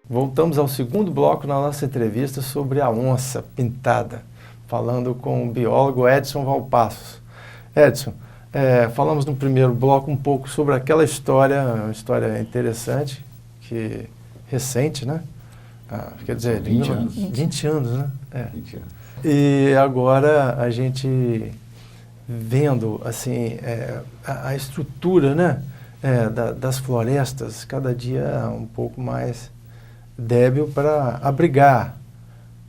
Voltamos ao segundo bloco na nossa entrevista sobre a onça pintada, falando com o biólogo Edson Valpassos. Edson, falamos no primeiro bloco um pouco sobre aquela história, uma história interessante, recente, né? Quer dizer, 20 anos. 20 anos, né? 20 anos. E agora a gente vendo assim, a estrutura, né? Das florestas, cada dia um pouco mais débil para abrigar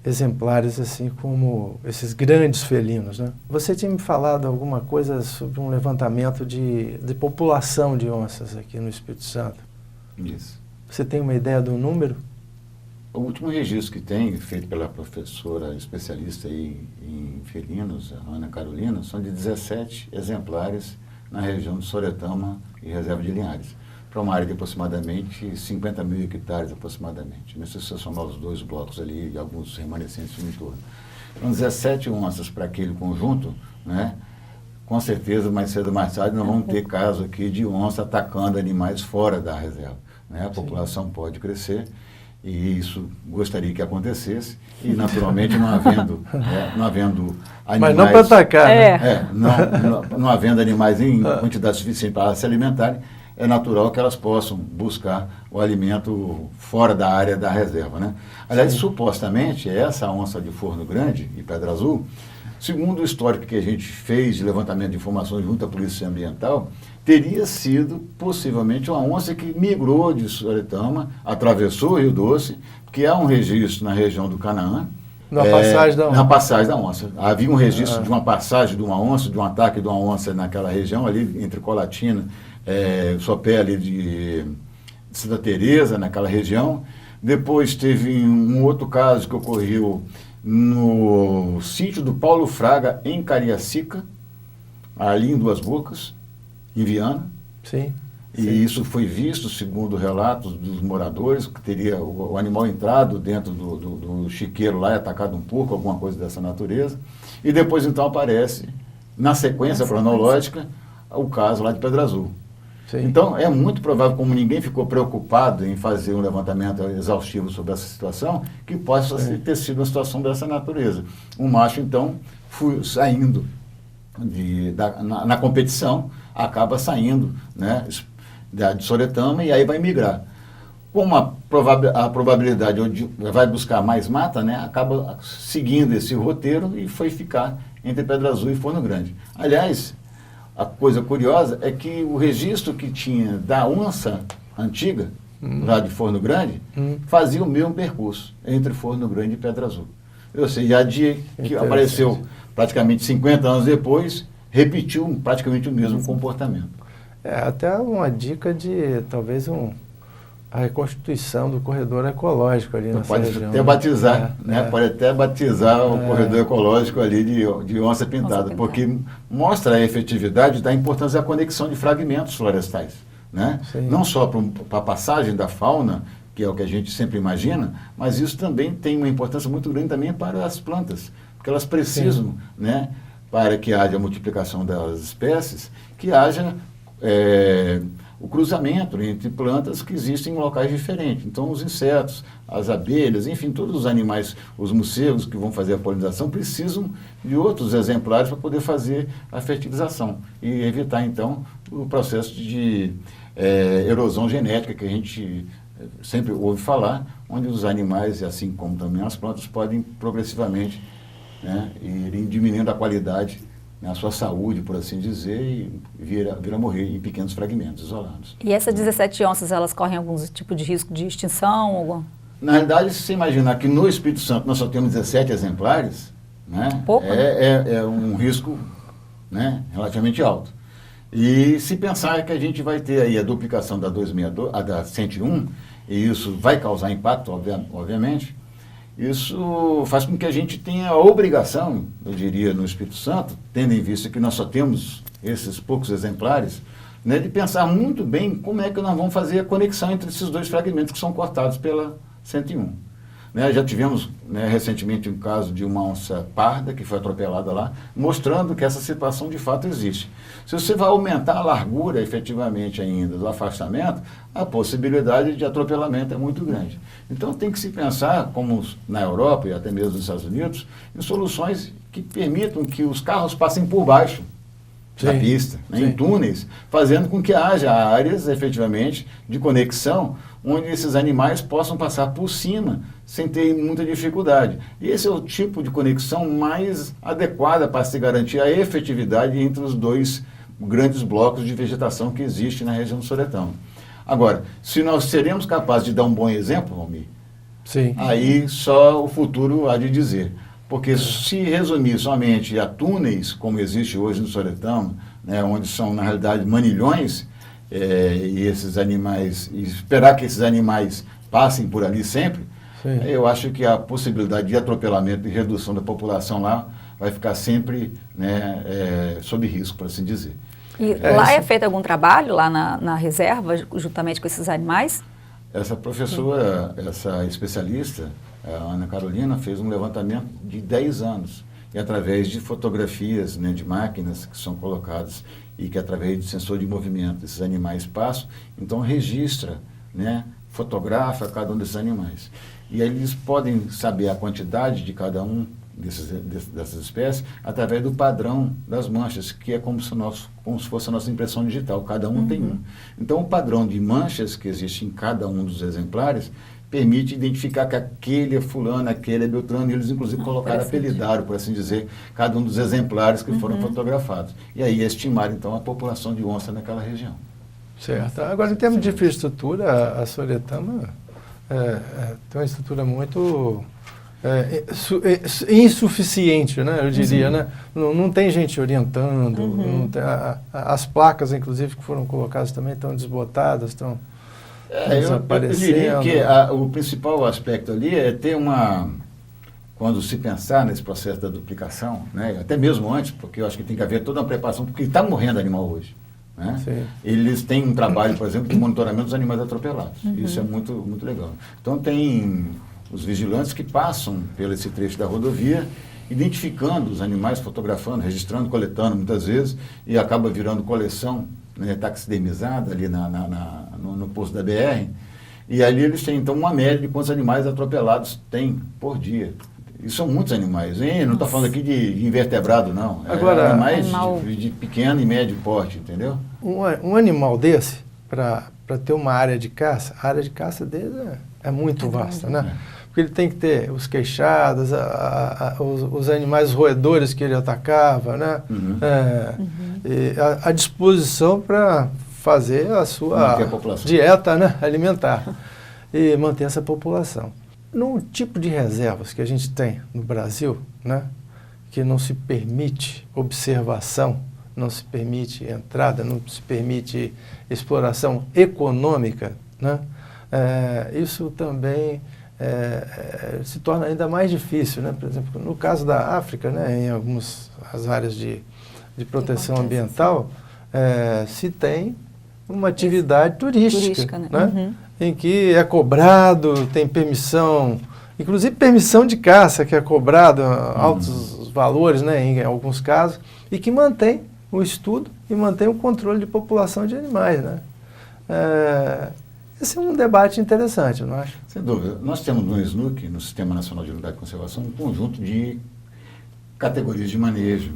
exemplares assim como esses grandes felinos, né? Você tinha me falado alguma coisa sobre um levantamento de população de onças aqui no Espírito Santo. Isso. Você tem uma ideia do número? O último registro que tem, feito pela professora especialista em felinos, a Ana Carolina, são de 17 exemplares na região de Soretama e Reserva de Linhares, para uma área de aproximadamente 50 mil hectares aproximadamente. Se você somar os dois blocos ali e alguns remanescentes no entorno. Então, 17 onças para aquele conjunto, né? Com certeza, mais cedo ou mais tarde, nós vamos ter caso aqui de onça atacando animais fora da reserva, né? A população pode crescer e isso gostaria que acontecesse e, naturalmente, não havendo animais... Mas não para atacar, né? Não havendo animais em quantidade suficiente para se alimentarem, é natural que elas possam buscar o alimento fora da área da reserva, né? Aliás, supostamente, essa onça de Forno Grande e Pedra Azul, segundo o histórico que a gente fez de levantamento de informações junto à Polícia Ambiental, teria sido possivelmente uma onça que migrou de Soretama, atravessou o Rio Doce, porque há um registro na região do Canaã. Na passagem da onça. Na passagem da onça. Havia um registro de uma passagem de uma onça, de um ataque de uma onça naquela região, ali entre Colatina, Sopé ali de Santa Teresa, naquela região. Depois teve um outro caso que ocorreu no sítio do Paulo Fraga, em Cariacica, ali em Duas Bocas, em Viana. Sim. E isso foi visto, segundo relatos dos moradores, que teria o animal entrado dentro do chiqueiro lá e atacado um porco, alguma coisa dessa natureza. E depois, então, aparece, na sequência cronológica, o caso lá de Pedra Azul. Sim. Então, é muito provável, como ninguém ficou preocupado em fazer um levantamento exaustivo sobre essa situação, que possa ter sido uma situação dessa natureza. O macho, então, saindo na competição, acaba saindo, né, de Soretama e aí vai migrar. Como a probabilidade onde vai buscar mais mata, né, acaba seguindo esse roteiro e foi ficar entre Pedra Azul e Forno Grande. Aliás, a coisa curiosa é que o registro que tinha da onça antiga, lá de Forno Grande, fazia o mesmo percurso entre Forno Grande e Pedra Azul. Ou seja, a dia que apareceu praticamente 50 anos depois, repetiu praticamente o mesmo comportamento. Até uma dica de, talvez, a reconstituição do corredor ecológico ali nessa região. Até batizar, pode até batizar o corredor ecológico ali de onça pintada, porque mostra a efetividade da importância da conexão de fragmentos florestais, né? Não só para a passagem da fauna, que é o que a gente sempre imagina, mas isso também tem uma importância muito grande também para as plantas, porque elas precisam, né, para que haja multiplicação das espécies, que haja o cruzamento entre plantas que existem em locais diferentes. Então, os insetos, as abelhas, enfim, todos os animais, os morcegos que vão fazer a polinização, precisam de outros exemplares para poder fazer a fertilização e evitar, então, o processo de erosão genética que a gente sempre ouve falar, onde os animais, assim como também as plantas, podem progressivamente, né, irem diminuindo a qualidade, a sua saúde, por assim dizer, e vir a morrer em pequenos fragmentos isolados. E essas 17 onças, elas correm algum tipo de risco de extinção? Na realidade, se você imaginar que no Espírito Santo nós só temos 17 exemplares, né, pouco, é um risco, né, relativamente alto. E se pensar que a gente vai ter aí a duplicação da 262, a da 101, e isso vai causar impacto, obviamente, isso faz com que a gente tenha a obrigação, eu diria, no Espírito Santo, tendo em vista que nós só temos esses poucos exemplares, né, de pensar muito bem como é que nós vamos fazer a conexão entre esses dois fragmentos que são cortados pela 101. né? Já tivemos, né, recentemente um caso de uma onça parda que foi atropelada lá, mostrando que essa situação de fato existe. Se você vai aumentar a largura efetivamente ainda do afastamento, a possibilidade de atropelamento é muito grande. Então tem que se pensar, como na Europa e até mesmo nos Estados Unidos, em soluções que permitam que os carros passem por baixo da pista, né, em túneis, fazendo com que haja áreas efetivamente de conexão onde esses animais possam passar por cima sem ter muita dificuldade. E esse é o tipo de conexão mais adequada para se garantir a efetividade entre os dois grandes blocos de vegetação que existe na região do Soretama. Agora, se nós seremos capazes de dar um bom exemplo, Valmir, aí só o futuro há de dizer. Porque se resumir somente a túneis, como existe hoje no Soretama, né, onde são, na realidade, manilhões, e esses animais, e esperar que esses animais passem por ali sempre, eu acho que a possibilidade de atropelamento e redução da população lá vai ficar sempre, né, sob risco, por assim dizer. E lá é feito algum trabalho, lá na reserva, juntamente com esses animais? Essa professora, essa especialista, a Ana Carolina, fez um levantamento de 10 anos. E através de fotografias, né, de máquinas que são colocadas e que através de sensor de movimento esses animais passam, então registra, né, fotografa cada um desses animais. E aí eles podem saber a quantidade de cada um dessas espécies através do padrão das manchas, que é como se fosse a nossa impressão digital, cada um tem um. Então o padrão de manchas que existe em cada um dos exemplares permite identificar que aquele é fulano, aquele é beltrano, e eles inclusive colocaram, apelidaram, por assim dizer, cada um dos exemplares que foram fotografados. E aí estimar então a população de onça naquela região. Certo. Agora, em termos de infraestrutura, a Soretama tem uma estrutura muito insuficiente, né? Eu diria, né? Não tem gente orientando, não tem, as placas, inclusive, que foram colocadas também estão desbotadas, estão desaparecendo. Eu diria que o principal aspecto ali é ter quando se pensar nesse processo da duplicação, né? Até mesmo antes, porque eu acho que tem que haver toda uma preparação, porque está morrendo animal hoje. Né? Eles têm um trabalho, por exemplo, de monitoramento dos animais atropelados. Isso é muito, muito legal. Então tem os vigilantes que passam pelo esse trecho da rodovia, identificando os animais, fotografando, registrando, coletando muitas vezes, e acaba virando coleção, né, taxidermizada ali no posto da BR. E ali eles têm então uma média de quantos animais atropelados tem por dia. E são muitos animais, hein? Não estou falando aqui de invertebrado, não. Agora, animais de pequeno e médio porte, entendeu? Um animal desse, para ter uma área de caça, a área de caça dele é muito vasta, né? Porque ele tem que ter os queixados, os animais roedores que ele atacava, né? E a disposição para fazer a sua dieta, né, alimentar e manter essa população. No tipo de reservas que a gente tem no Brasil, né, que não se permite observação, não se permite entrada, não se permite exploração econômica, né, isso também se torna ainda mais difícil, né? Por exemplo, no caso da África, né, em algumas áreas de proteção ambiental, se tem uma atividade turística, né? Em que é cobrado, tem permissão, inclusive permissão de caça, que é cobrado altos valores, né, em alguns casos, e que mantém o estudo e mantém o controle de população de animais, né? Esse é um debate interessante, não acho? Sem dúvida. Nós temos no SNUC, no Sistema Nacional de Unidade de Conservação, um conjunto de categorias de manejo,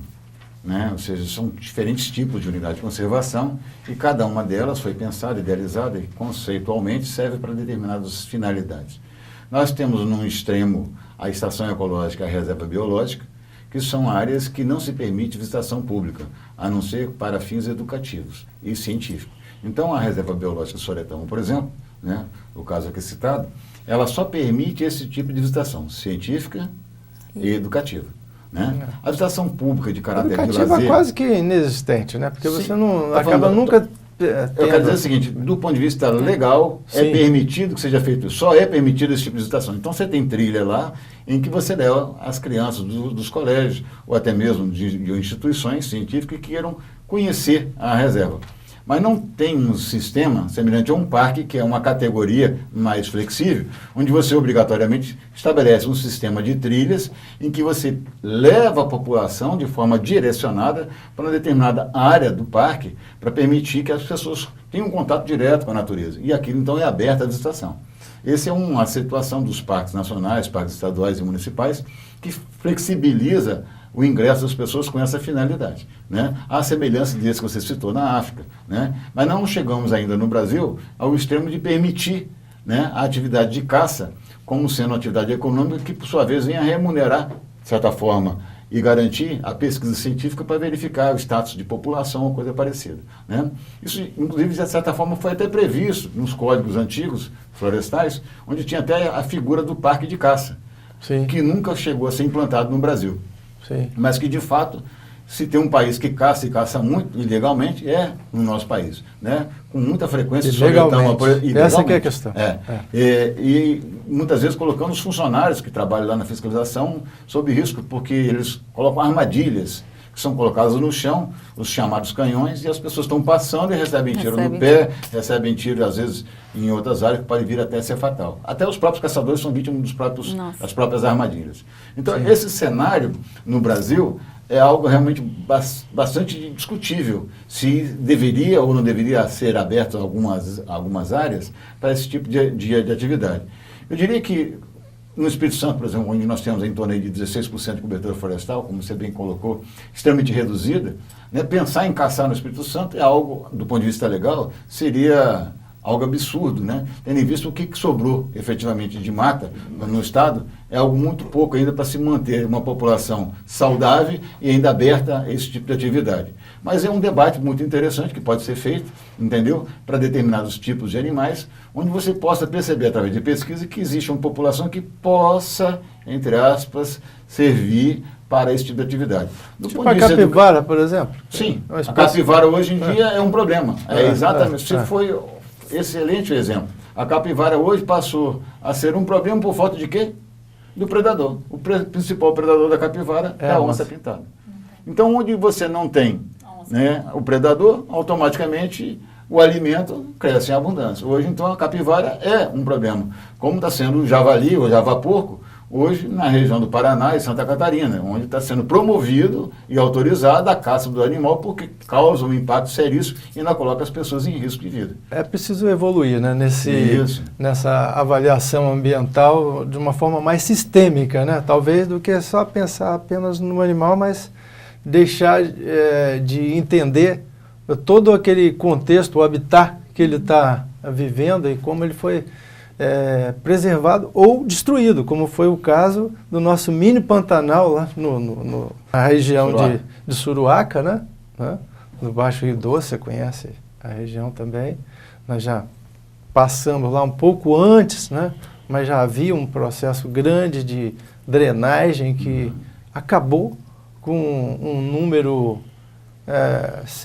né? Ou seja, são diferentes tipos de unidade de conservação e cada uma delas foi pensada, idealizada e conceitualmente serve para determinadas finalidades. Nós temos num extremo a estação ecológica e a reserva biológica, que são áreas que não se permite visitação pública, a não ser para fins educativos e científicos. Então a reserva biológica do Soretama, por exemplo, né, o caso aqui citado, ela só permite esse tipo de visitação científica e educativa. Né? A visitação pública de caráter de lazer... é quase que inexistente, né? Porque você não acaba nunca... Eu quero dizer o seguinte, do ponto de vista legal, é permitido que seja feito, só é permitido esse tipo de visitação. Então você tem trilha lá em que você leva as crianças dos colégios, ou até mesmo de instituições científicas que queiram conhecer a reserva. mas não tem um sistema semelhante a um parque, que é uma categoria mais flexível, onde você obrigatoriamente estabelece um sistema de trilhas em que você leva a população de forma direcionada para uma determinada área do parque para permitir que as pessoas tenham um contato direto com a natureza. E aquilo, então, é aberto à visitação. Essa é uma situação dos parques nacionais, parques estaduais e municipais, que flexibiliza o ingresso das pessoas com essa finalidade, né? A semelhança desse que você citou na África, né? Mas não chegamos ainda no Brasil ao extremo de permitir, né, a atividade de caça como sendo uma atividade econômica que, por sua vez, venha remunerar, de certa forma, e garantir a pesquisa científica para verificar o status de população ou coisa parecida, né? Isso, inclusive, de certa forma, foi até previsto nos códigos antigos florestais, onde tinha até a figura do parque de caça, sim, que nunca chegou a ser implantado no Brasil. Sim. Mas que, de fato, se tem um país que caça e caça muito ilegalmente, é no nosso país, né? Com muita frequência. Ilegalmente. Essa que é a questão. E muitas vezes colocando os funcionários que trabalham lá na fiscalização sob risco, porque eles colocam armadilhas que são colocadas no chão, os chamados canhões, e as pessoas estão passando e recebem tiro no pé, recebem tiro, às vezes, em outras áreas, que pode vir até a ser fatal. Até os próprios caçadores são vítimas das próprias armadilhas. Então, sim, esse cenário no Brasil é algo realmente bastante discutível, se deveria ou não deveria ser aberto algumas áreas para esse tipo de atividade. Eu diria que no Espírito Santo, por exemplo, onde nós temos em torno de 16% de cobertura florestal, como você bem colocou, extremamente reduzida, né? Pensar em caçar no Espírito Santo é algo, do ponto de vista legal, seria algo absurdo, né? Tendo em vista o que sobrou efetivamente de mata no estado, é algo muito pouco ainda para se manter uma população saudável e ainda aberta a esse tipo de atividade. Mas é um debate muito interessante que pode ser feito, entendeu? Para determinados tipos de animais, onde você possa perceber através de pesquisa que existe uma população que possa, entre aspas, servir para esse tipo de atividade. Tipo a capivara, por exemplo? Sim, a capivara hoje em dia é um problema. Exatamente. Você foi excelente exemplo. A capivara hoje passou a ser um problema por falta de quê? Do predador. O principal predador da capivara é a onça pintada. Então, onde você não tem, né, o predador, automaticamente o alimento cresce em abundância. Hoje, então, a capivara é um problema. Como está sendo o javali ou javaporco, hoje na região do Paraná e Santa Catarina, onde está sendo promovido e autorizada a caça do animal porque causa um impacto seríssimo e ainda coloca as pessoas em risco de vida. É preciso evoluir, né, nessa avaliação ambiental de uma forma mais sistêmica, né, talvez, do que só pensar apenas no animal, mas deixar de entender todo aquele contexto, o habitat que ele está vivendo e como ele foi preservado ou destruído, como foi o caso do nosso mini Pantanal lá na região de Suruaca, né? No Baixo Rio Doce, você conhece a região também. Nós já passamos lá um pouco antes, né? Mas já havia um processo grande de drenagem que acabou com um número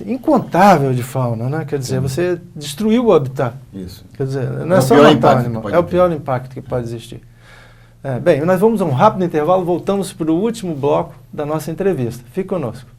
incontável de fauna, né? Quer dizer, você destruiu o habitat. Isso. Quer dizer, não é só matar o animal, é o pior impacto que pode existir. Bem, nós vamos a um rápido intervalo, voltamos para o último bloco da nossa entrevista. Fique conosco.